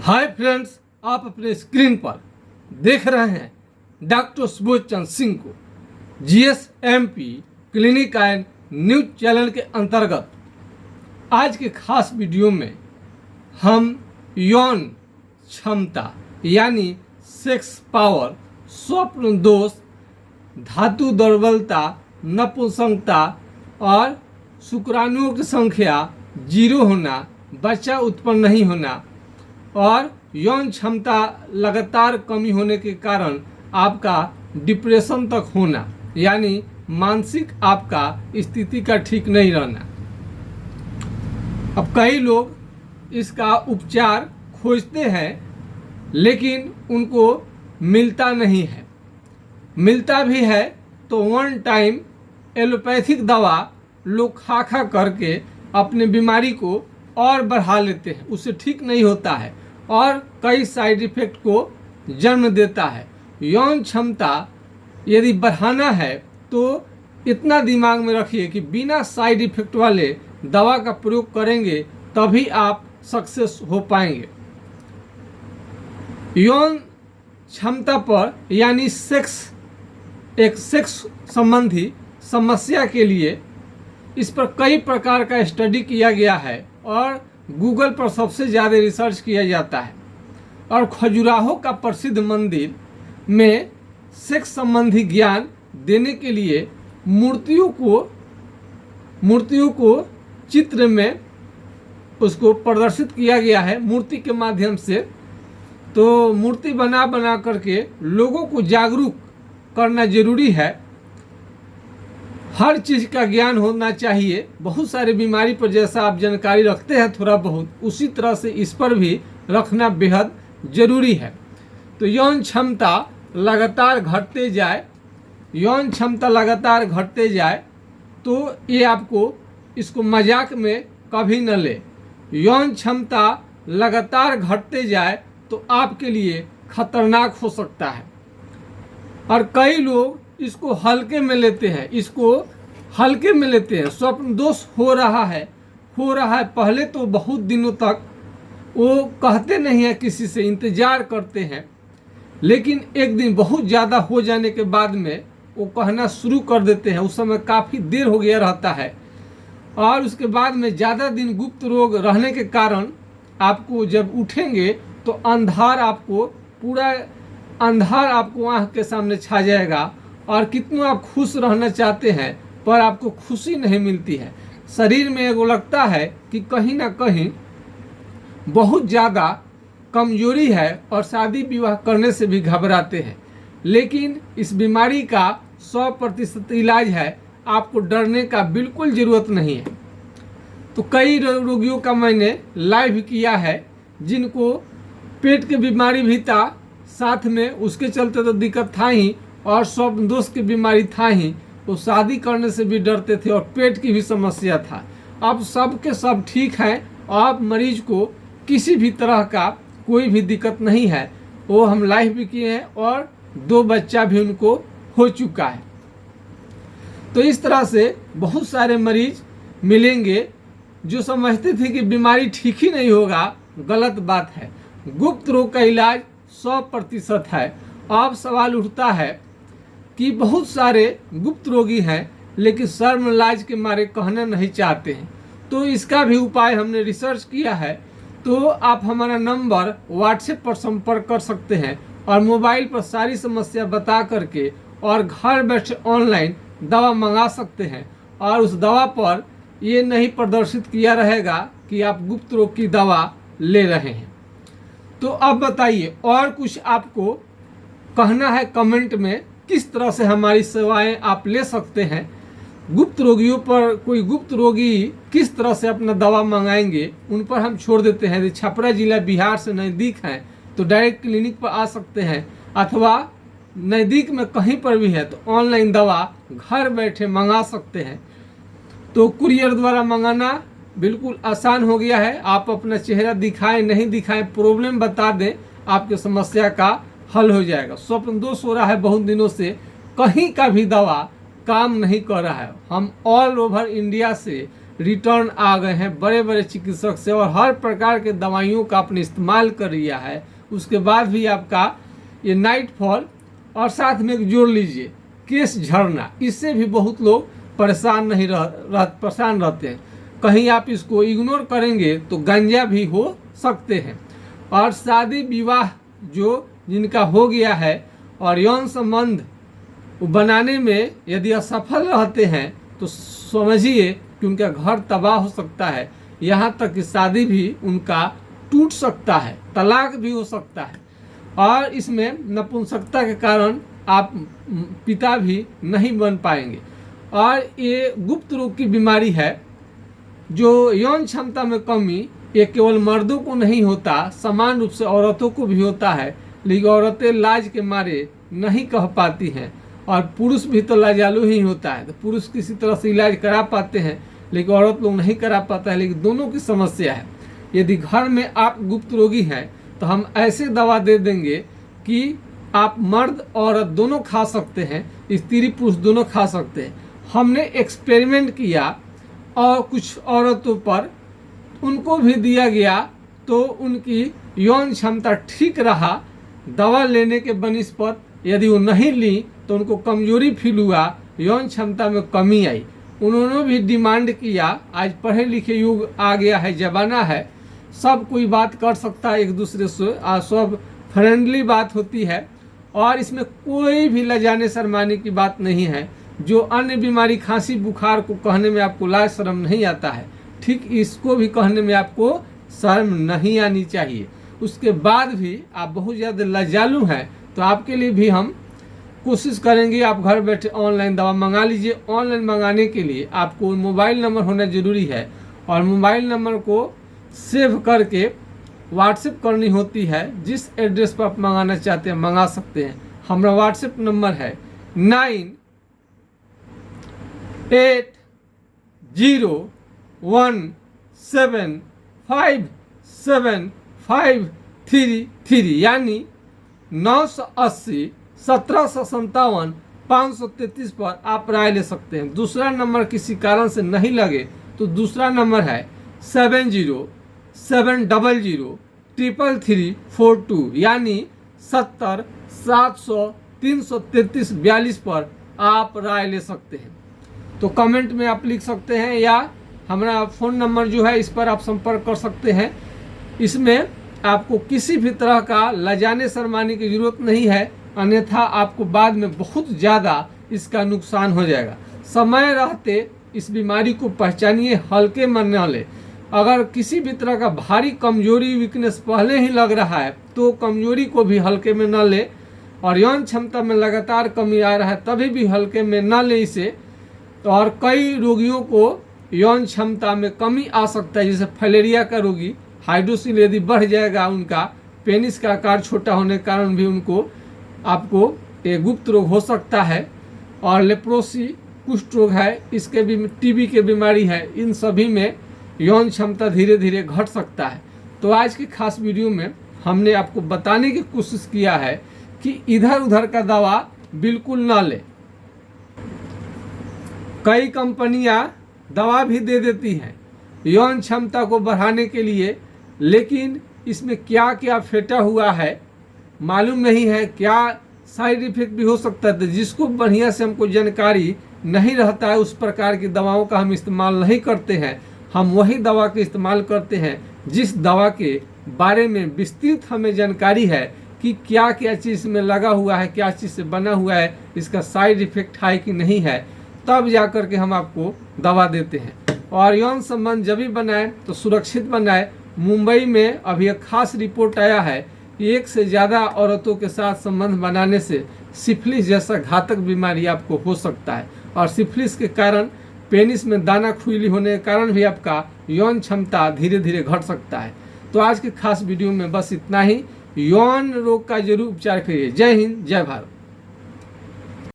Hi friends, आप अपने screen पर देख रहे हैं डॉक्टर सुबोध चंद्र सिंह को GSMP clinic and news channel के अंतर्गत। आज के खास वीडियो में हम यौन क्षमता यानी सेक्स पावर, स्वप्न दोष, धातु दुर्बलता, नपुंसकता और शुक्राणुओं की संख्या 0 होना, बच्चा उत्पन्न नहीं होना और यौन क्षमता लगातार कमी होने के कारण आपका डिप्रेशन तक होना यानी मानसिक आपका स्थिति का ठीक नहीं रहना। अब कई लोग इसका उपचार खोजते हैं लेकिन उनको मिलता नहीं है, मिलता भी है तो वन टाइम एलोपैथिक दवा लोग खा खा करके अपने बीमारी को और बढ़ा लेते हैं, उससे ठीक नहीं होता है और कई साइड इफेक्ट को जन्म देता है। यौन क्षमता यदि बढ़ाना है तो इतना दिमाग में रखिए कि बिना साइड इफेक्ट वाले दवा का प्रयोग करेंगे तभी आप सक्सेस हो पाएंगे। यौन क्षमता पर यानी एक सेक्स संबंधी समस्या के लिए इस पर कई प्रकार का स्टडी किया गया है और गूगल पर सबसे ज़्यादा रिसर्च किया जाता है। और खजुराहो का प्रसिद्ध मंदिर में सेक्स संबंधी ज्ञान देने के लिए मूर्तियों को चित्र में उसको प्रदर्शित किया गया है मूर्ति के माध्यम से। तो मूर्ति बना बना करके लोगों को जागरूक करना जरूरी है। हर चीज़ का ज्ञान होना चाहिए। बहुत सारी बीमारी पर जैसा आप जानकारी रखते हैं थोड़ा बहुत, उसी तरह से इस पर भी रखना बेहद जरूरी है। तो यौन क्षमता लगातार घटते जाए तो ये आपको इसको मजाक में कभी न ले। यौन क्षमता लगातार घटते जाए तो आपके लिए खतरनाक हो सकता है और कई लोग इसको हल्के में लेते हैं। स्वप्न दोष हो रहा है। पहले तो बहुत दिनों तक वो कहते नहीं है, किसी से इंतजार करते हैं, लेकिन एक दिन बहुत ज़्यादा हो जाने के बाद में वो कहना शुरू कर देते हैं। उस समय काफ़ी देर हो गया रहता है और उसके बाद में ज़्यादा दिन गुप्त रोग रहने के कारण आपको जब उठेंगे तो अंधार आपको आँख के सामने छा जाएगा और कितना आप खुश रहना चाहते हैं पर आपको खुशी नहीं मिलती है। शरीर में एगो लगता है कि कहीं ना कहीं बहुत ज़्यादा कमजोरी है और शादी विवाह करने से भी घबराते हैं। लेकिन इस बीमारी का 100% इलाज है, आपको डरने का बिल्कुल ज़रूरत नहीं है। तो कई रोगियों का मैंने लाइव किया है जिनको पेट की बीमारी भी था, साथ में उसके चलते तो दिक्कत था ही और स्वप्न दोष की बीमारी था ही, तो शादी करने से भी डरते थे और पेट की भी समस्या था। अब सब के सब ठीक हैं। अब मरीज को किसी भी तरह का कोई भी दिक्कत नहीं है। वो हम लाइव भी किए हैं और 2 बच्चा भी उनको हो चुका है। तो इस तरह से बहुत सारे मरीज मिलेंगे जो समझते थे कि बीमारी ठीक ही नहीं होगा। गलत बात है। गुप्त रोग का इलाज 100% है। अब सवाल उठता है कि बहुत सारे गुप्त रोगी हैं लेकिन शर्म लाज के मारे कहना नहीं चाहते हैं। तो इसका भी उपाय हमने रिसर्च किया है। तो आप हमारा नंबर व्हाट्सएप पर संपर्क कर सकते हैं और मोबाइल पर सारी समस्या बता करके और घर बैठे ऑनलाइन दवा मंगा सकते हैं। और उस दवा पर ये नहीं प्रदर्शित किया रहेगा कि आप गुप्त रोग की दवा ले रहे हैं। तो अब बताइए और कुछ आपको कहना है कमेंट में, किस तरह से हमारी सेवाएं आप ले सकते हैं। गुप्त रोगियों पर कोई गुप्त रोगी किस तरह से अपना दवा मंगाएंगे उन पर हम छोड़ देते हैं। यदि छपरा जिला बिहार से नज़दीक है तो डायरेक्ट क्लिनिक पर आ सकते हैं, अथवा नज़दीक में कहीं पर भी है तो ऑनलाइन दवा घर बैठे मंगा सकते हैं। तो कुरियर द्वारा मंगाना बिल्कुल आसान हो गया है। आप अपना चेहरा दिखाएं नहीं दिखाएं, प्रॉब्लम बता दें, आपकी समस्या का हल हो जाएगा। स्वप्न दोष हो रहा है बहुत दिनों से, कहीं का भी दवा काम नहीं कर रहा है। हम ऑल ओवर इंडिया से रिटर्न आ गए हैं बड़े बड़े चिकित्सक से और हर प्रकार के दवाइयों का आपने इस्तेमाल कर लिया है, उसके बाद भी आपका ये नाइट फॉल और साथ में एक जोड़ लीजिए केस झड़ना, इससे भी बहुत लोग परेशान परेशान रहते हैं। कहीं आप इसको इग्नोर करेंगे तो गंजा भी हो सकते हैं। और शादी विवाह जो जिनका हो गया है और यौन संबंध बनाने में यदि असफल रहते हैं तो समझिए कि उनका घर तबाह हो सकता है, यहाँ तक कि शादी भी उनका टूट सकता है, तलाक भी हो सकता है। और इसमें नपुंसकता के कारण आप पिता भी नहीं बन पाएंगे। और ये गुप्त रोग की बीमारी है जो यौन क्षमता में कमी, ये केवल मर्दों को नहीं होता, समान रूप से औरतों को भी होता है, लेकिन औरतें लाज के मारे नहीं कह पाती हैं और पुरुष भी तो लाजालू ही होता है, तो पुरुष किसी तरह से इलाज करा पाते हैं लेकिन औरत लोग नहीं करा पाता है। लेकिन दोनों की समस्या है। यदि घर में आप गुप्त रोगी हैं तो हम ऐसे दवा दे देंगे कि आप मर्द औरत दोनों खा सकते हैं, स्त्री पुरुष दोनों खा सकते हैं। हमने एक्सपेरिमेंट किया और कुछ औरतों पर उनको भी दिया गया तो उनकी यौन क्षमता ठीक रहा। दवा लेने के बनिस्पत यदि वो नहीं ली तो उनको कमजोरी फील हुआ, यौन क्षमता में कमी आई। उन्होंने भी डिमांड किया। आज पढ़े लिखे युग आ गया है, जमाना है, सब कोई बात कर सकता है एक दूसरे से, सब फ्रेंडली बात होती है और इसमें कोई भी लजाने शर्माने की बात नहीं है। जो अन्य बीमारी खांसी बुखार को कहने में आपको लाज शर्म नहीं आता है, ठीक इसको भी कहने में आपको शर्म नहीं आनी चाहिए। उसके बाद भी आप बहुत ज़्यादा लजालू हैं तो आपके लिए भी हम कोशिश करेंगे आप घर बैठे ऑनलाइन दवा मंगा लीजिए। ऑनलाइन मंगाने के लिए आपको मोबाइल नंबर होना ज़रूरी है और मोबाइल नंबर को सेव करके व्हाट्सएप करनी होती है। जिस एड्रेस पर आप मंगाना चाहते हैं मंगा सकते हैं। हमारा व्हाट्सएप नंबर है 9817575333 यानी 980-1757-533 पर आप राय ले सकते हैं। दूसरा नंबर किसी कारण से नहीं लगे तो दूसरा नंबर है 70-700-33342 यानी 70-700-333-42 पर आप राय ले सकते हैं। तो कमेंट में आप लिख सकते हैं या हमारा फ़ोन नंबर जो है इस पर आप संपर्क कर सकते हैं। इसमें आपको किसी भी तरह का लजाने शर्माने की ज़रूरत नहीं है, अन्यथा आपको बाद में बहुत ज़्यादा इसका नुकसान हो जाएगा। समय रहते इस बीमारी को पहचानिए, हल्के में न ले। अगर किसी भी तरह का भारी कमजोरी वीकनेस पहले ही लग रहा है तो कमजोरी को भी हल्के में न ले, और यौन क्षमता में लगातार कमी आ रहा है तभी भी हल्के में न ले इसे। और कई रोगियों को यौन क्षमता में कमी आ सकता है, जैसे फाइलेरिया का रोगी, हाइड्रोसिल यदि बढ़ जाएगा, उनका पेनिस का आकार छोटा होने के कारण भी उनको आपको एक गुप्त रोग हो सकता है। और लेप्रोसी कुष्ठ रोग है, इसके भी टीबी के बीमारी है, इन सभी में यौन क्षमता धीरे धीरे घट सकता है। तो आज की खास वीडियो में हमने आपको बताने की कोशिश किया है कि इधर उधर का दवा बिल्कुल ना ले। कई कंपनियां दवा भी दे देती हैं यौन क्षमता को बढ़ाने के लिए, लेकिन इसमें क्या क्या फेटा हुआ है मालूम नहीं है, क्या साइड इफेक्ट भी हो सकता है। तो जिसको बढ़िया से हमको जानकारी नहीं रहता है उस प्रकार की दवाओं का हम इस्तेमाल नहीं करते हैं। हम वही दवा का इस्तेमाल करते हैं जिस दवा के बारे में विस्तृत हमें जानकारी है कि क्या क्या चीज़ में लगा हुआ है, क्या चीज़ से बना हुआ है, इसका साइड इफेक्ट है कि नहीं है, तब जा कर के हम आपको दवा देते हैं। और यौन संबंध जब भी बनाए तो सुरक्षित बनाए। मुंबई में अभी एक खास रिपोर्ट आया है कि 1 से ज़्यादा औरतों के साथ संबंध बनाने से सिफिलिस जैसा घातक बीमारी आपको हो सकता है। और सिफिलिस के कारण पेनिस में दाना खुजली होने के कारण भी आपका यौन क्षमता धीरे धीरे घट सकता है। तो आज के खास वीडियो में बस इतना ही। यौन रोग का जरूर उपचार करिए। जय हिंद, जय भारत।